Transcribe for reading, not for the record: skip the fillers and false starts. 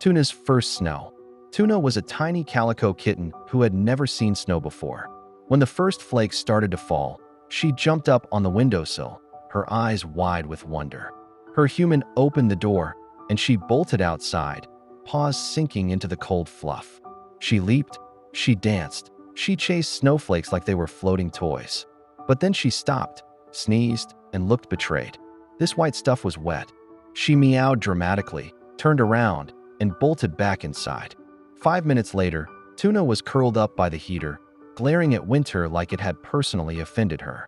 Tuna's first snow. Tuna was a tiny calico kitten who had never seen snow before. When the first flakes started to fall, she jumped up on the windowsill, her eyes wide with wonder. Her human opened the door, and she bolted outside, paws sinking into the cold fluff. She leaped, she danced, she chased snowflakes like they were floating toys. But then she stopped, sneezed, and looked betrayed. This white stuff was wet. She meowed dramatically, turned around, and bolted back inside. 5 minutes later, Tuna was curled up by the heater, glaring at winter like it had personally offended her.